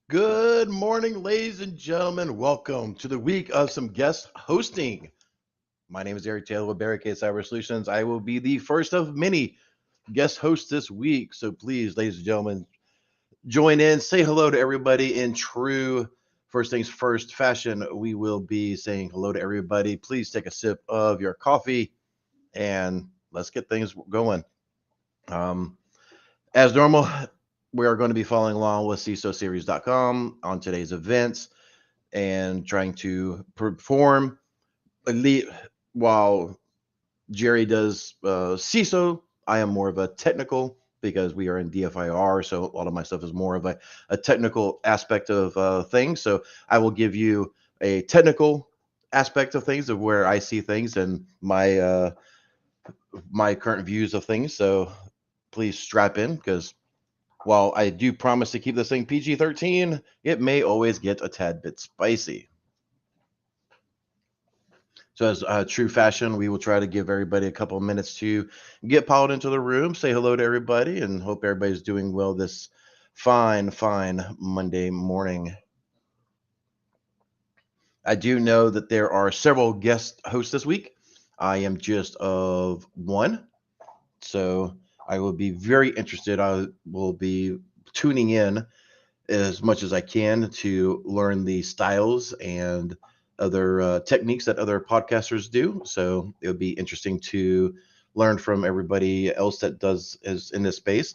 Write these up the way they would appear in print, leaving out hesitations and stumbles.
Good morning, ladies and gentlemen. Welcome to the week of some guest hosting. My name is Eric Taylor with Barricade Cyber Solutions. I will be the first of many guest hosts this week. So please, ladies and gentlemen, join in, say hello to everybody in true first things first fashion. We will be saying hello to everybody. Please take a sip of your coffee and let's get things going. As normal, we are going to be following along with CISOseries.com on today's events and trying to perform while Jerry does CISO. I am more of a technical because we are in DFIR, so a lot of my stuff is more of a technical aspect of things. So I will give you a technical aspect of things of where I see things and my current views of things. So please strap in, because while I do promise to keep this thing PG-13, it may always get a tad bit spicy. So as true fashion, we will try to give everybody a couple of minutes to get piled into the room, say hello to everybody, and hope everybody's doing well this fine Monday morning. I do know that there are several guest hosts this week. I am just of one, so I will be very interested. I will be tuning in as much as I can to learn the styles and other techniques that other podcasters do. So it would be interesting to learn from everybody else that is in this space.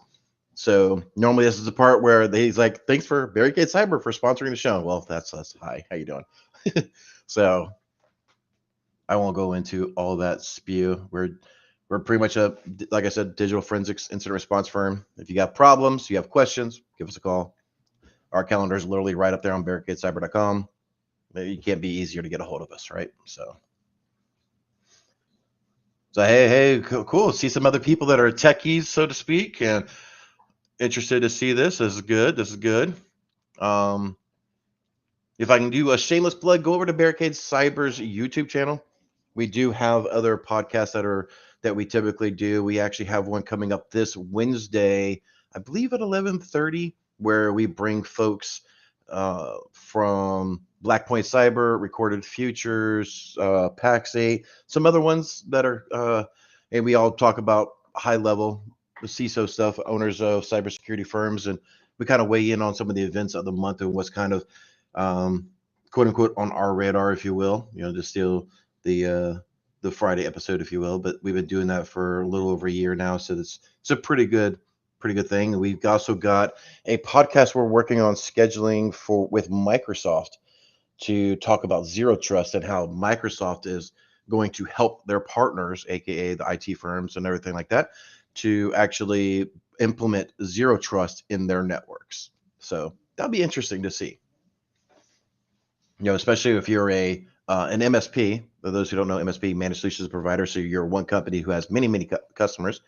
So normally this is the part where he's like, "Thanks for Barricade Cyber for sponsoring the show." Well, that's us. Hi, how you doing? So I won't go into all that spew. We're pretty much like I said, digital forensics incident response firm. If you got problems, you have questions, give us a call. Our calendar is literally right up there on barricadecyber.com. Maybe it can't be easier to get a hold of us, right? So hey, cool. See some other people that are techies, so to speak, and interested to see this. This is good. If I can do a shameless plug, go over to Barricade Cyber's YouTube channel. We do have other podcasts that we typically do. We actually have one coming up this Wednesday, I believe at 11:30, where we bring folks from Blackpoint Cyber, Recorded Futures, Pax8, some other ones that are, and we all talk about high level CISO stuff, owners of cybersecurity firms, and we kind of weigh in on some of the events of the month and what's kind of quote unquote on our radar, if you will, to steal the Friday episode, if you will. But we've been doing that for a little over a year now, so it's a pretty good thing. We've also got a podcast we're working on scheduling with Microsoft to talk about ZeroTrust and how Microsoft is going to help their partners, aka the IT firms and everything like that, to actually implement ZeroTrust in their networks. So that'll be interesting to see. Especially if you're an MSP. For those who don't know, MSP, managed solutions provider. So you're one company who has many customers,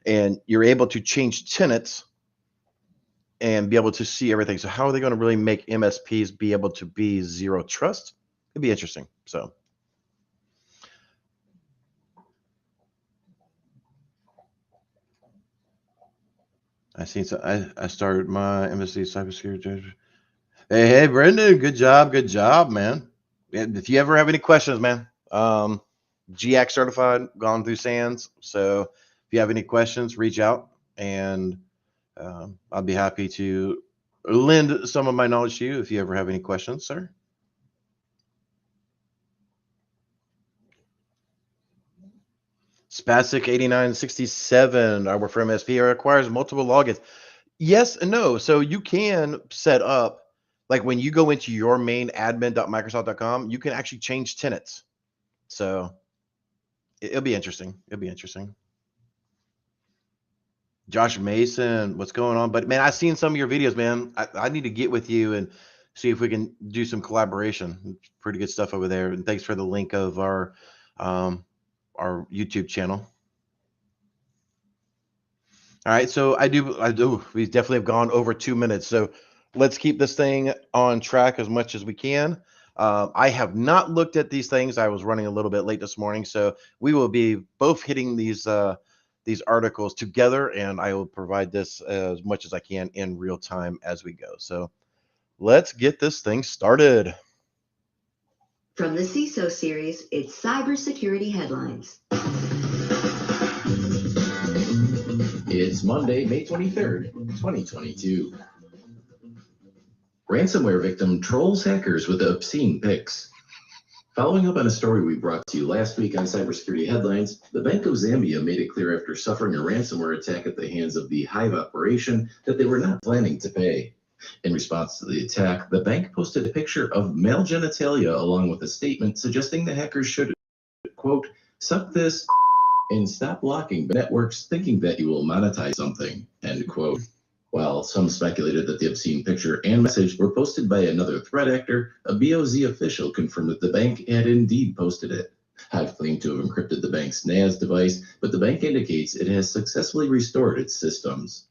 and you're able to change tenants and be able to see everything. So how are they going to really make MSPs be able to be zero trust? It'd be interesting. So I started my MSP cybersecurity. Hey, Brendan, good job, man. If you ever have any questions, man, GX certified, gone through SANS. So if you have any questions, reach out, and I'll be happy to lend some of my knowledge to you if you ever have any questions, sir. Spastic 8967, our firm MSP requires multiple logins. Yes and no. So you can set up, like when you go into your main admin.microsoft.com, you can actually change tenants. So it'll be interesting. Josh Mason, what's going on? But man, I've seen some of your videos, man. I need to get with you and see if we can do some collaboration. Pretty good stuff over there. And thanks for the link of um, our YouTube channel. All right, so I do. We definitely have gone over 2 minutes, so let's keep this thing on track as much as we can. I have not looked at these things. I was running a little bit late this morning, so we will be both hitting these articles together, and I will provide this as much as I can in real time as we go. So let's get this thing started. From the CISO series, it's Cybersecurity Headlines. It's Monday, May 23rd, 2022. Ransomware victim trolls hackers with obscene pics. Following up on a story we brought to you last week on Cybersecurity Headlines, the Bank of Zambia made it clear after suffering a ransomware attack at the hands of the Hive operation that they were not planning to pay. In response to the attack, the bank posted a picture of male genitalia along with a statement suggesting the hackers should, quote, suck this and stop blocking networks thinking that you will monetize something, end quote. While some speculated that the obscene picture and message were posted by another threat actor, a BOZ official confirmed that the bank had indeed posted it. Hive claimed to have encrypted the bank's NAS device, but the bank indicates it has successfully restored its systems.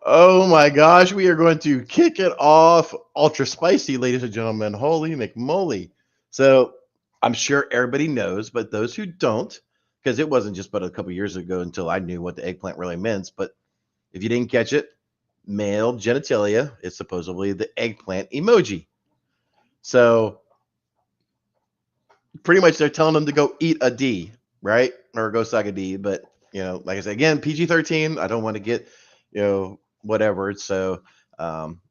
Oh my gosh, we are going to kick it off ultra spicy, ladies and gentlemen. Holy McMoly. So I'm sure everybody knows, but those who don't, because it wasn't just but a couple years ago until I knew what the eggplant really meant. But if you didn't catch it, male genitalia is supposedly the eggplant emoji. So pretty much they're telling them to go eat a D, right? Or go suck a D. But, like I said, again, PG-13, I don't want to get, whatever. So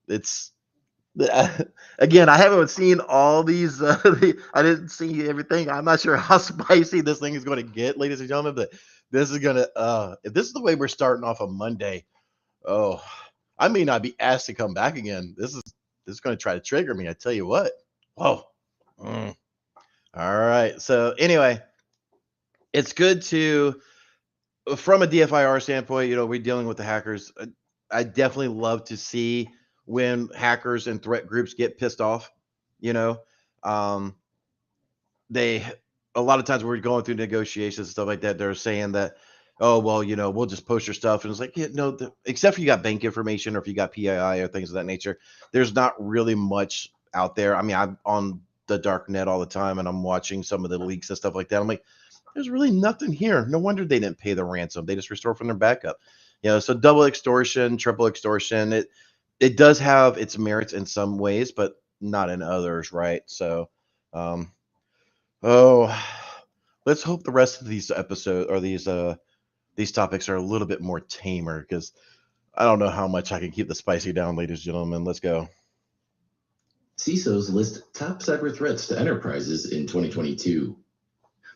it's, again, I haven't seen all these. I didn't see everything. I'm not sure how spicy this thing is going to get, ladies and gentlemen. But this is going to, if this is the way we're starting off on Monday, oh, I may not be asked to come back again. This is going to try to trigger me. I tell you what. Whoa. All right. So anyway, it's good to, from a DFIR standpoint, we're dealing with the hackers. I definitely love to see when hackers and threat groups get pissed off. Um, they, a lot of times when we're going through negotiations and stuff like that, they're saying that, oh, well, we'll just post your stuff. And it's like, yeah, no, except for you got bank information or if you got PII or things of that nature, there's not really much out there. I mean, I'm on the dark net all the time and I'm watching some of the leaks and stuff like that. I'm like, there's really nothing here. No wonder they didn't pay the ransom. They just restore from their backup. So double extortion, triple extortion, it does have its merits in some ways, but not in others, right? So, let's hope the rest of these episodes or these topics are a little bit more tamer, because I don't know how much I can keep the spicy down, ladies and gentlemen. Let's go. CISOs list top cyber threats to enterprises in 2022.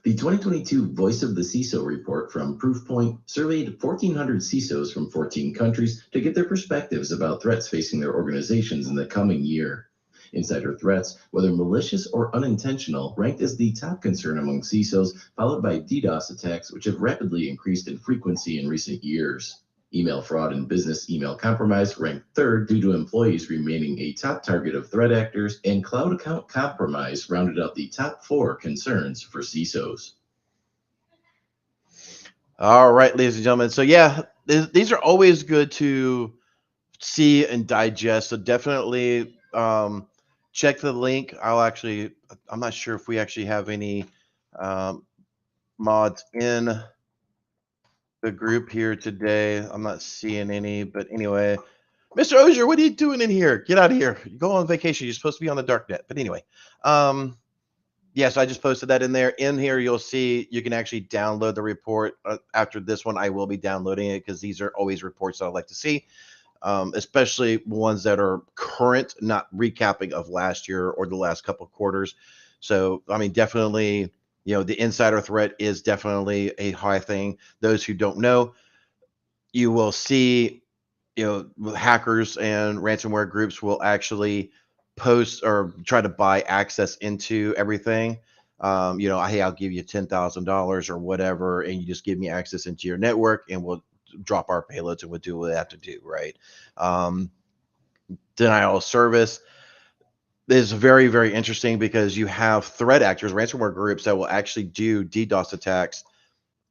The 2022 Voice of the CISO report from Proofpoint surveyed 1,400 CISOs from 14 countries to get their perspectives about threats facing their organizations in the coming year. Insider threats, whether malicious or unintentional, ranked as the top concern among CISOs, followed by DDoS attacks, which have rapidly increased in frequency in recent years. Email fraud and business email compromise ranked third due to employees remaining a top target of threat actors, and cloud account compromise rounded out the top 4 concerns for CISOs. All right, ladies and gentlemen. So yeah, these are always good to see and digest. So definitely check the link. I'm not sure if we actually have any mods in the group here today. I'm not seeing any, but anyway, Mr. Auger, what are you doing in here? Get out of here. You go on vacation. You're supposed to be on the dark net. But anyway, yes, I just posted that in there. In here, you'll see you can actually download the report. After this one, I will be downloading it because these are always reports that I like to see, especially ones that are current, not recapping of last year or the last couple of quarters. So, I mean, definitely, the insider threat is definitely a high thing. Those who don't know, you will see, hackers and ransomware groups will actually post or try to buy access into everything. Hey, I'll give you $10,000 or whatever, and you just give me access into your network, and we'll drop our payloads and we'll do what we have to do, right? Denial of service is very, very interesting because you have threat actors, ransomware groups that will actually do DDoS attacks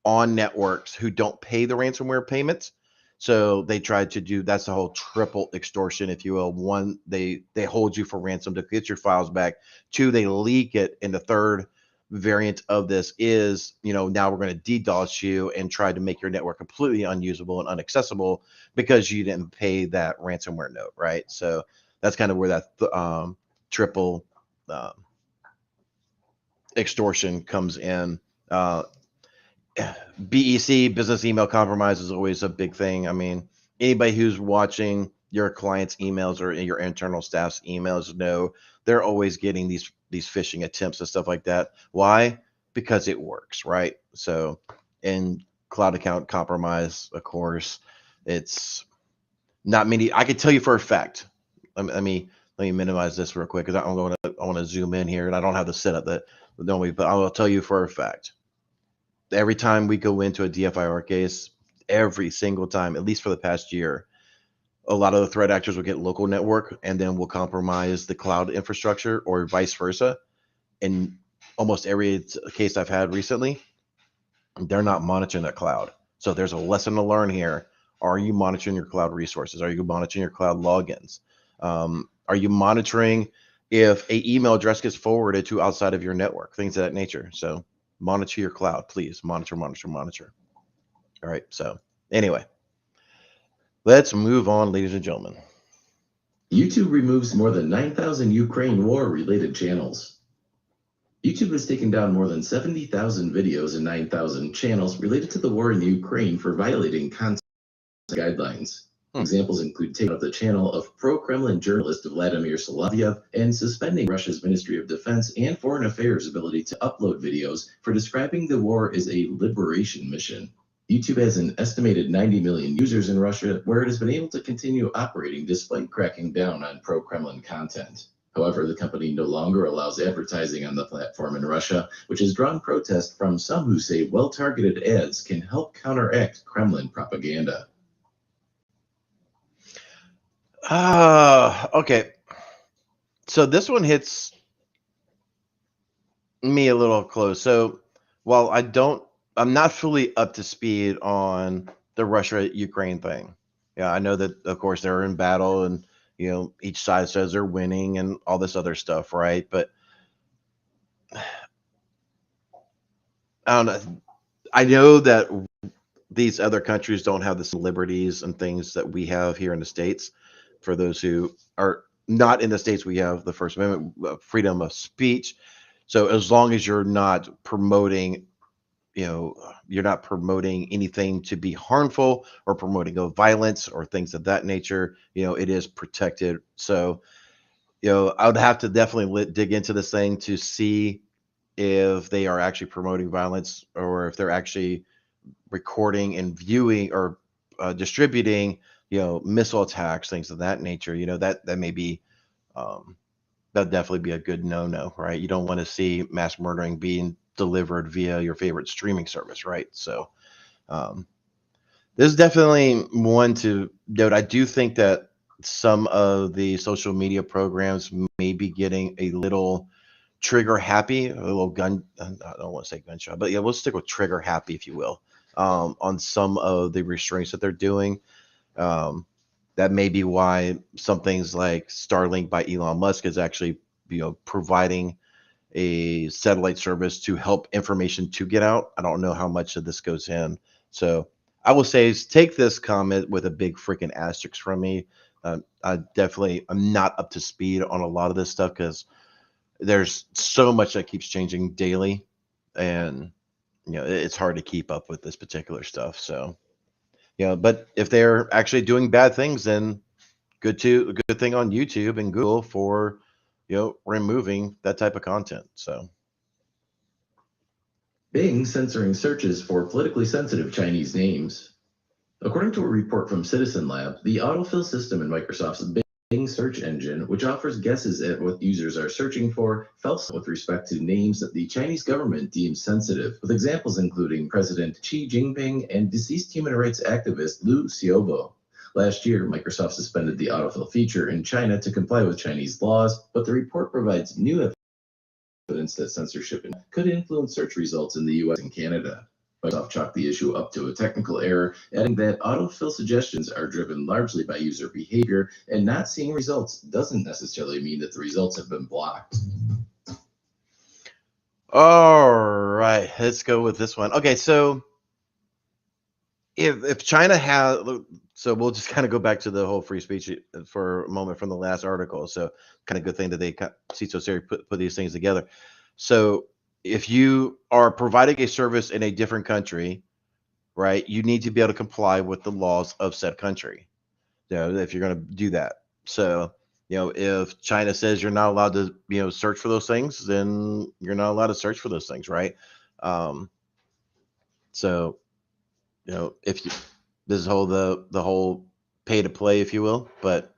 on networks who don't pay the ransomware payments. So they try to do, that's the whole triple extortion, if you will. One, they hold you for ransom to get your files back. Two, they leak it. And the third variant of this is, now we're going to DDoS you and try to make your network completely unusable and inaccessible because you didn't pay that ransomware note, right? So that's kind of where that triple extortion comes in. BEC, business email compromise, is always a big thing. I mean, anybody who's watching your clients' emails or your internal staff's emails know they're always getting these phishing attempts and stuff like that. Why? Because it works, right? So, in cloud account compromise, of course, it's not many. I can tell you for a fact. Let me minimize this real quick because I want to zoom in here, and I don't have the setup that normally, but I will tell you for a fact. Every time we go into a DFIR case, every single time, at least for the past year, a lot of the threat actors will get local network and then will compromise the cloud infrastructure or vice versa. In almost every case I've had recently, they're not monitoring the cloud. So there's a lesson to learn here. Are you monitoring your cloud resources? Are you monitoring your cloud logins? Are you monitoring if a email address gets forwarded to outside of your network? Things of that nature. So monitor your cloud, please. Monitor. All right. So anyway, let's move on, ladies and gentlemen. YouTube removes more than 9,000 Ukraine war-related channels. YouTube has taken down more than 70,000 videos and 9,000 channels related to the war in Ukraine for violating content guidelines. Examples include taking out the channel of pro-Kremlin journalist Vladimir Solovyev and suspending Russia's Ministry of Defense and Foreign Affairs' ability to upload videos for describing the war as a liberation mission. YouTube has an estimated 90 million users in Russia, where it has been able to continue operating despite cracking down on pro-Kremlin content. However, the company no longer allows advertising on the platform in Russia, which has drawn protest from some who say well-targeted ads can help counteract Kremlin propaganda. Okay. So this one hits me a little close. So while I'm not fully up to speed on the Russia-Ukraine thing. Yeah, I know that, of course, they're in battle and, each side says they're winning and all this other stuff, right? But I don't know. I know that these other countries don't have the same liberties and things that we have here in the States. For those who are not in the States, we have the First Amendment, freedom of speech. So as long as you're not promoting, you're not promoting anything to be harmful or promoting violence or things of that nature, it is protected. So, I would have to definitely dig into this thing to see if they are actually promoting violence or if they're actually recording and viewing or distributing, missile attacks, things of that nature. That may be, that'd definitely be a good no-no, right? You don't want to see mass murdering being delivered via your favorite streaming service, right? So this is definitely one to note. I do think that some of the social media programs may be getting a little trigger happy, a little gun. I don't want to say gunshot, but yeah, we'll stick with trigger happy, if you will, on some of the restraints that they're doing. That may be why some things like Starlink by Elon Musk is actually, providing a satellite service to help information to get out. I don't know how much of this goes in. So I will say take this comment with a big freaking asterisk from me. I'm not up to speed on a lot of this stuff because there's so much that keeps changing daily, and it's hard to keep up with this particular stuff. So but if they're actually doing bad things, then a good thing on YouTube and Google for removing that type of content. So Bing censoring searches for politically sensitive Chinese names. According to a report from Citizen Lab, the autofill system in Microsoft's Bing Bing search engine, which offers guesses at what users are searching for, fell with respect to names that the Chinese government deems sensitive, with examples including President Xi Jinping and deceased human rights activist Liu Xiaobo. Last year, Microsoft suspended the autofill feature in China to comply with Chinese laws, but the report provides new evidence that censorship could influence search results in the US and Canada. Microsoft chalked the issue up to a technical error, adding that autofill suggestions are driven largely by user behavior, and not seeing results doesn't necessarily mean that the results have been blocked. All right, let's go with this one. Okay, so if China has, so we'll just kind of go back to the whole free speech for a moment from the last article. So kind of good thing that they CISO series put these things together. So if you are providing a service in a different country, right, you need to be able to comply with the laws of said country, if you're going to do that. So, if China says you're not allowed to, search for those things, then you're not allowed to search for those things, right? So, if you, this is whole the whole pay to play, if you will, but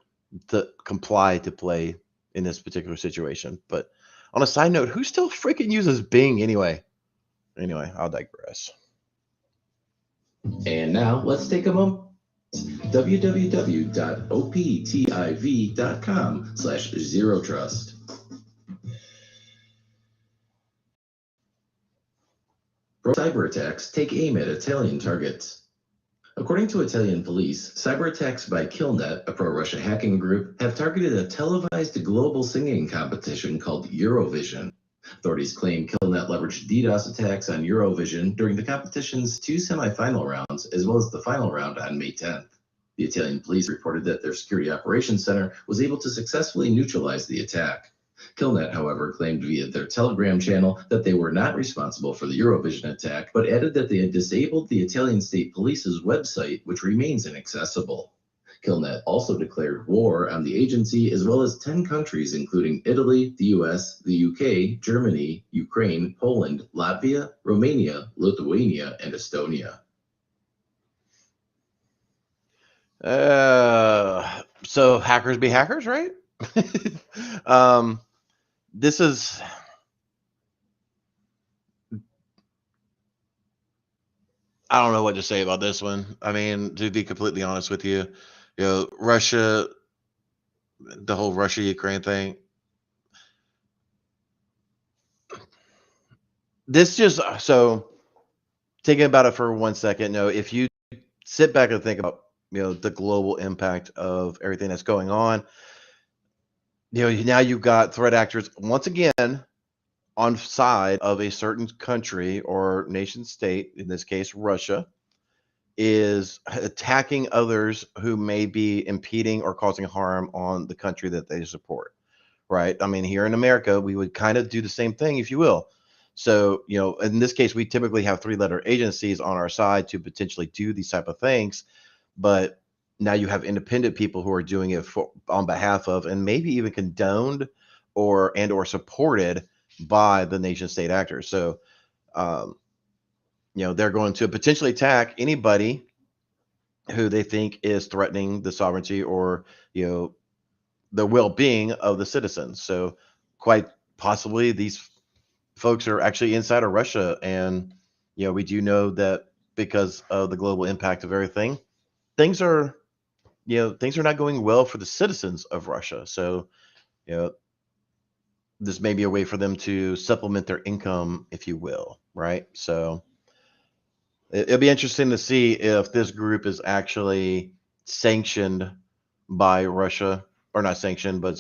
to comply to play in this particular situation. But on a side note, who still freaking uses Bing anyway? Anyway, I'll digress. And now let's take a moment. www.optiv.com/ZeroTrust. Cyber attacks take aim at Italian targets. According to Italian police, cyber attacks by Killnet, a pro-Russia hacking group, have targeted a televised global singing competition called Eurovision. Authorities claim Killnet leveraged DDoS attacks on Eurovision during the competition's 2 semi-final rounds, as well as the final round on May 10th. The Italian police reported that their security operations center was able to successfully neutralize the attack. Killnet, however, claimed via their Telegram channel that they were not responsible for the Eurovision attack, but added that they had disabled the Italian State Police's website, which remains inaccessible. Killnet also declared war on the agency, as well as 10 countries, including Italy, the US, the UK, Germany, Ukraine, Poland, Latvia, Romania, Lithuania, and Estonia. So hackers be hackers, right? This is, I don't know what to say about this one. I mean, to be completely honest with you, Russia, the whole Russia-Ukraine thing. This just, so thinking about it for 1 second, if you sit back and think about, the global impact of everything that's going on, now you've got threat actors once again on side of a certain country or nation state, in this case, Russia, is attacking others who may be impeding or causing harm on the country that they support, right? I mean, here in America, we would kind of do the same thing, if you will. So, in this case, we typically have 3-letter agencies on our side to potentially do these type of things, but now you have independent people who are doing it on behalf of, and maybe even condoned or supported by the nation state actors. So, they're going to potentially attack anybody who they think is threatening the sovereignty or, the well-being of the citizens. So quite possibly these folks are actually inside of Russia. And, we do know that because of the global impact of everything, things are not going well for the citizens of Russia. So, this may be a way for them to supplement their income, if you will, right? So it'll be interesting to see if this group is actually sanctioned by Russia, or not sanctioned, but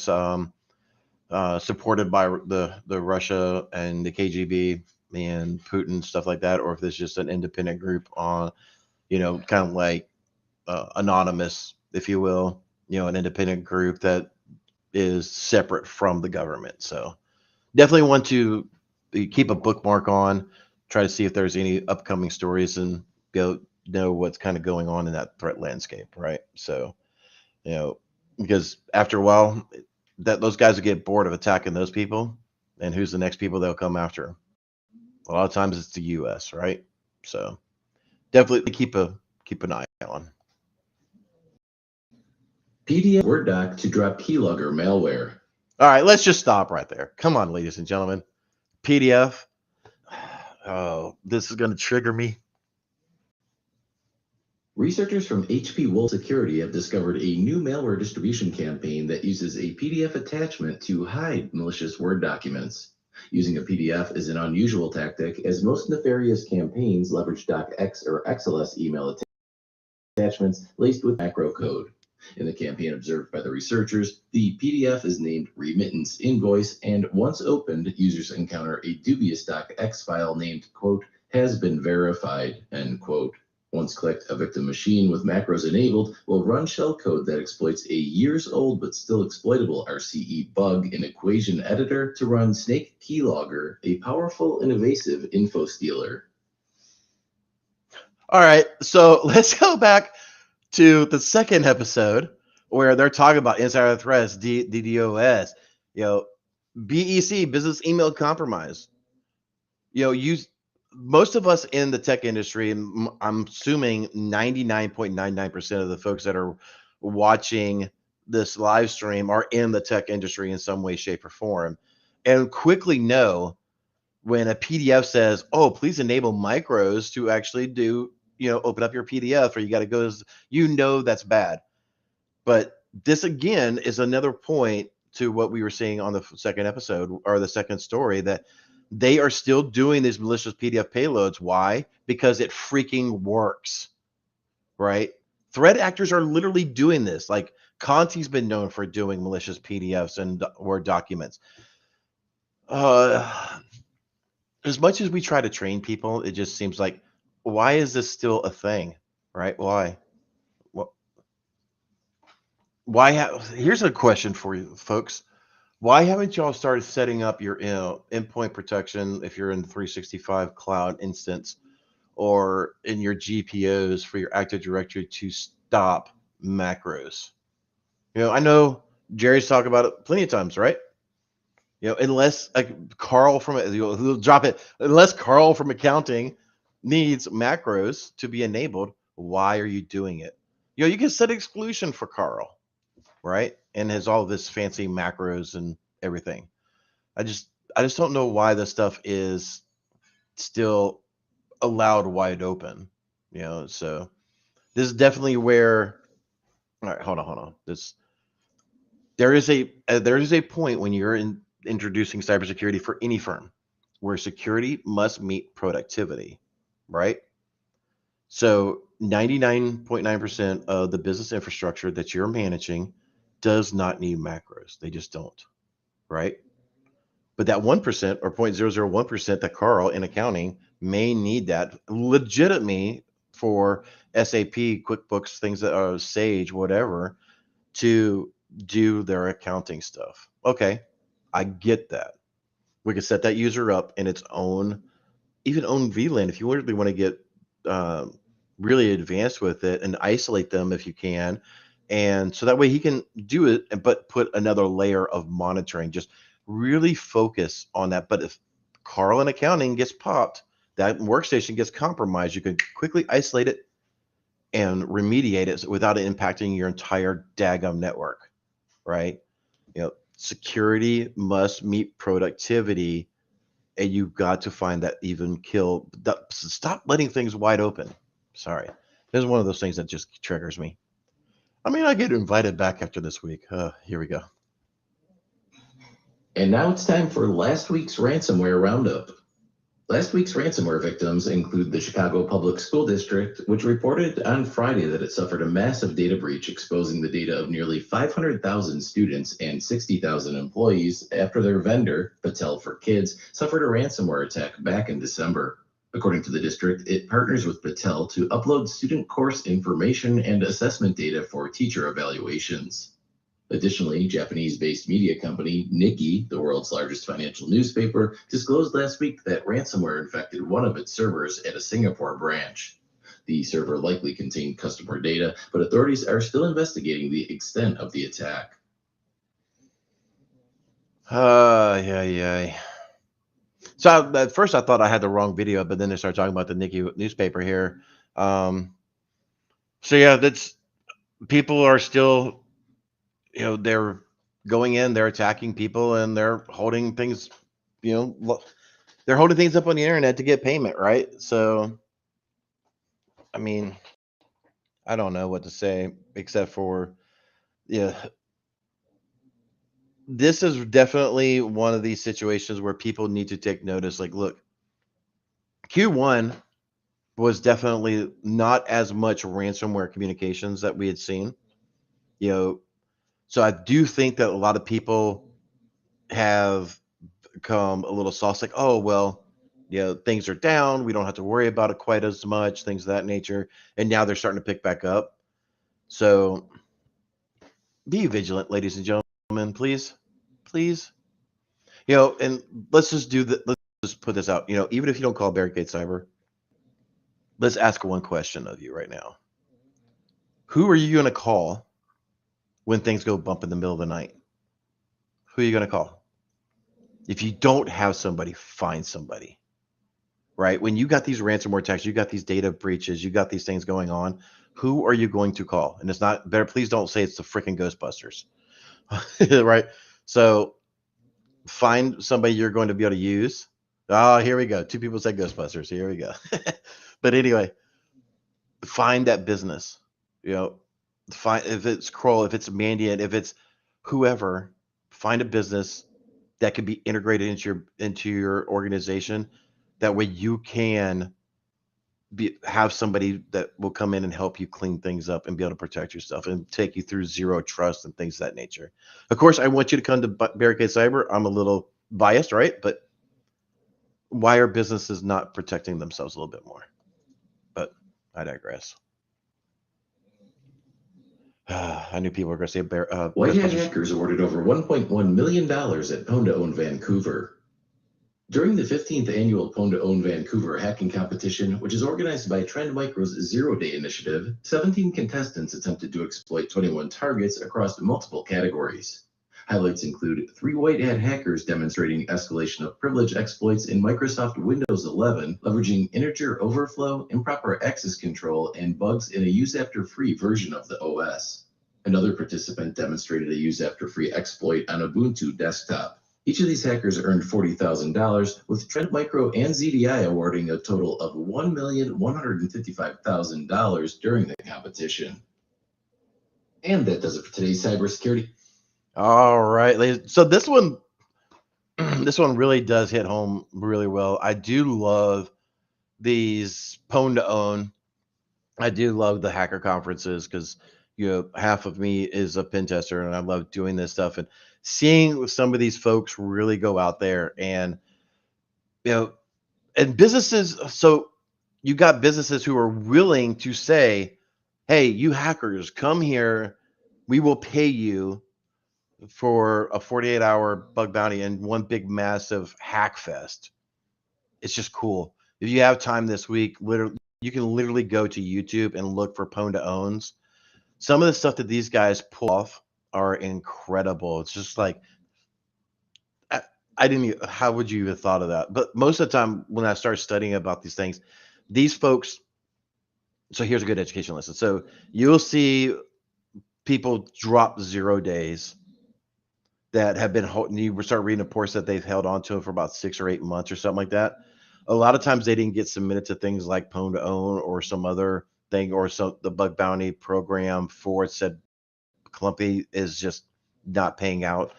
supported by the Russia and the KGB and Putin, stuff like that, or if this is just an independent group on, kind of like anonymous, if you will, an independent group that is separate from the government. So definitely want to keep a bookmark on, try to see if there's any upcoming stories and go know what's kind of going on in that threat landscape, right? So, because after a while, that those guys will get bored of attacking those people, and who's the next people they'll come after? A lot of times it's the U.S., right? So definitely keep an eye on. PDF Word doc to drop keylogger malware. All right, let's just stop right there. Come on, ladies and gentlemen. PDF. Oh, this is going to trigger me. Researchers from HP Wolf Security have discovered a new malware distribution campaign that uses a PDF attachment to hide malicious Word documents. Using a PDF is an unusual tactic, as most nefarious campaigns leverage docx or XLS email attachments laced with macro code. In the campaign observed by the researchers, the PDF is named Remittance Invoice, and once opened, users encounter a dubious docx file named, quote, has been verified, end quote. Once clicked, a victim machine with macros enabled will run shellcode that exploits a years-old but still exploitable RCE bug in Equation Editor to run Snake Keylogger, a powerful and evasive info stealer. All right, so let's go back to the second episode where they're talking about insider threats, DDoS, BEC, business email compromise. Most of us in the tech industry, and I'm assuming 99.99% of the folks that are watching this live stream are in the tech industry in some way, shape, or form, and quickly know when a PDF says, oh, please enable micros to actually do, open up your PDF, or you got to go, that's bad. But this again is another point to what we were seeing on the second episode or the second story, that they are still doing these malicious PDF payloads. Why? Because it freaking works, right? Threat actors are literally doing this. Like Conti's been known for doing malicious PDFs and Word documents. As much as we try to train people, it just seems like, why is this still a thing, right? Why? Here's a question for you folks. Why haven't y'all started setting up your endpoint protection if you're in the 365 cloud instance or in your GPOs for your Active Directory to stop macros? I know Jerry's talked about it plenty of times, right? Unless Carl from he'll drop it. Unless Carl from accounting needs macros to be enabled, why are you doing it? You can set exclusion for Carl, right? And has all this fancy macros and everything. I just don't know why this stuff is still allowed wide open. So this is definitely where. All right, hold on. There is a point when you're introducing cybersecurity for any firm where security must meet productivity, right? So 99.9% of the business infrastructure that you're managing does not need macros. They just don't, right? But that 1% or 0.001% that Carl in accounting may need that legitimately for SAP, QuickBooks, things that are Sage, whatever, to do their accounting stuff. Okay, I get that. We can set that user up in its own, even own VLAN if you really want to get really advanced with it and isolate them if you can. And so that way he can do it, but put another layer of monitoring, just really focus on that. But if Carl in accounting gets popped, that workstation gets compromised, you can quickly isolate it and remediate it without it impacting your entire daggum network, right? Security must meet productivity, and you've got to find that even kill. Stop letting things wide open. Sorry. This is one of those things that just triggers me. I mean, I get invited back after this week. Here we go. And now it's time for last week's ransomware roundup. Last week's ransomware victims include the Chicago Public School District, which reported on Friday that it suffered a massive data breach exposing the data of nearly 500,000 students and 60,000 employees after their vendor, Ptel4Kids, suffered a ransomware attack back in December. According to the district, it partners with Patel to upload student course information and assessment data for teacher evaluations. Additionally, Japanese-based media company Nikkei, the world's largest financial newspaper, disclosed last week that ransomware infected one of its servers at a Singapore branch. The server likely contained customer data, but authorities are still investigating the extent of the attack. Yeah. So at first I thought I had the wrong video, but then they started talking about the Nikkei newspaper here. So yeah, that's people are still they're going in, they're attacking people, and they're holding things, they're holding things up on the internet to get payment, right? So, I mean, I don't know what to say except for, yeah, this is definitely one of these situations where people need to take notice. Like, look, Q1 was definitely not as much ransomware communications that we had seen, so I do think that a lot of people have become a little sauce, like, oh, well, things are down. We don't have to worry about it quite as much, things of that nature. And now they're starting to pick back up. So be vigilant, ladies and gentlemen, please, please. And let's just let's just put this out. Even if you don't call Barricade Cyber, let's ask one question of you right now. Who are you going to call when things go bump in the middle of the night? Who are you going to call? If you don't have somebody, find somebody, right? When you got these ransomware attacks, you got these data breaches, you got these things going on, who are you going to call? And it's not better. Please don't say it's the freaking Ghostbusters, right? So find somebody you're going to be able to use. Oh, here we go. 2 people said Ghostbusters. Here we go. But anyway, find that business, find, if it's Kroll, if it's Mandiant, if it's whoever, find a business that can be integrated into your organization. That way you can have somebody that will come in and help you clean things up and be able to protect yourself and take you through ZeroTrust and things of that nature. Of course, I want you to come to Barricade Cyber. I'm a little biased, right? But why are businesses not protecting themselves a little bit more? But I digress. I knew people were going to say White Hat hackers awarded over $1.1 million at Pwn2Own Vancouver. During the 15th annual Pwn2Own Vancouver hacking competition, which is organized by Trend Micro's Zero Day initiative, 17 contestants attempted to exploit 21 targets across multiple categories. Highlights include 3 White Hat hackers demonstrating escalation of privilege exploits in Microsoft Windows 11, leveraging integer overflow, improper access control, and bugs in a use-after-free version of the OS. Another participant demonstrated a use-after-free exploit on Ubuntu desktop. Each of these hackers earned $40,000, with Trend Micro and ZDI awarding a total of $1,155,000 during the competition. And that does it for today's cybersecurity. All right, ladies. So this one really does hit home really well. I do love these Pwn2Own. I do love the hacker conferences because half of me is a pen tester and I love doing this stuff and seeing some of these folks really go out there and and businesses. So you got businesses who are willing to say, hey, you hackers, come here. We will pay you for a 48-hour bug bounty and one big massive hack fest. It's just cool. If you have time this week, you can literally go to YouTube and look for Pwn2Owns. Some of the stuff that these guys pull off are incredible. It's just like, I didn't even, how would you have thought of that? But most of the time when I start studying about these things, these folks, so here's a good education lesson. So you'll see people drop 0 days that have been holding, you start reading reports that they've held on to them for about 6 or 8 months or something like that. A lot of times they didn't get submitted to things like Pwn2Own or some other thing, or so the bug bounty program for it said Clumpy is just not paying out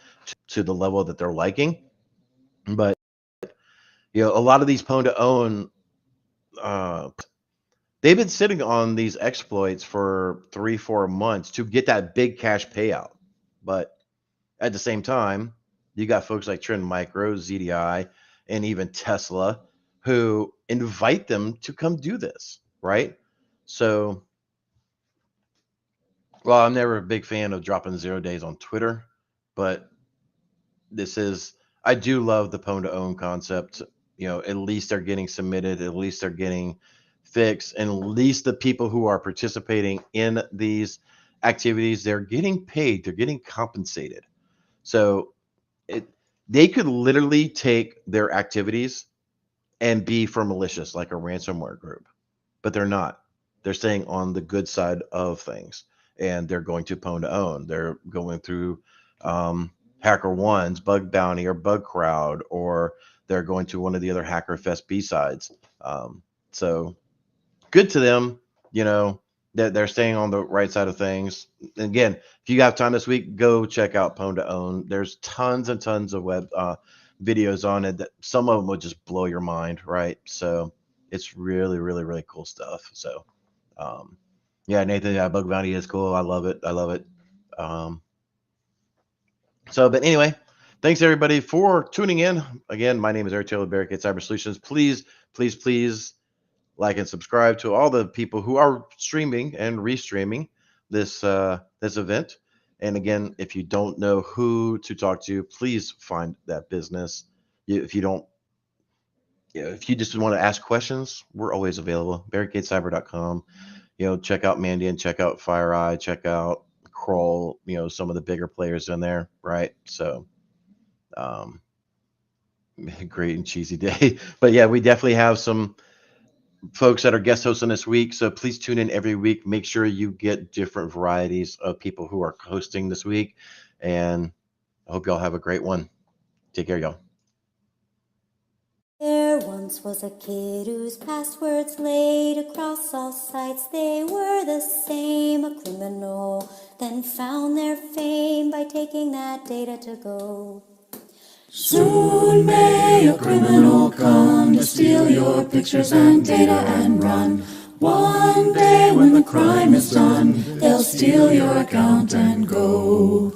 to the level that they're liking. But a lot of these Pwn2Own, they've been sitting on these exploits for 3-4 months to get that big cash payout. But at the same time, you got folks like Trend Micro, ZDI, and even Tesla who invite them to come do this, right? So, well, I'm never a big fan of dropping 0 days on Twitter, but I do love the Pwn2Own concept. At least they're getting submitted, at least they're getting fixed, and at least the people who are participating in these activities, they're getting paid, they're getting compensated. So they could literally take their activities and be for malicious, like a ransomware group, but they're not. They're staying on the good side of things. and they're going to Pwn2Own. They're going through HackerOne's Bug Bounty or Bug Crowd, or they're going to one of the other HackerFest B-sides. So good to them, you know, that they're staying on the right side of things. And again, if you have time this week, go check out Pwn2Own. There's tons and tons of web videos on it that some of them will just blow your mind, right? So it's really, really, really cool stuff. So yeah, Nathan, yeah, Bug Bounty is cool. I love it. I love it. But anyway, thanks everybody for tuning in. Again, my name is Eric Taylor of Barricade Cyber Solutions. Please, please, please like and subscribe to all the people who are streaming and restreaming this this event. And again, if you don't know who to talk to, please find that business. If you don't, if you just want to ask questions, we're always available. Barricadecyber.com. Check out Mandiant, check out FireEye, check out Kroll. Some of the bigger players in there, right? So, great and cheesy day. But yeah, we definitely have some folks that are guest hosts on this week, so please tune in every week. Make sure you get different varieties of people who are hosting this week, and I hope y'all have a great one. Take care, y'all. There once was a kid whose passwords laid across all sites, they were the same. A criminal then found their fame by taking that data to go. Soon may a criminal come to steal your pictures and data and run. One day when the crime is done, they'll steal your account and go.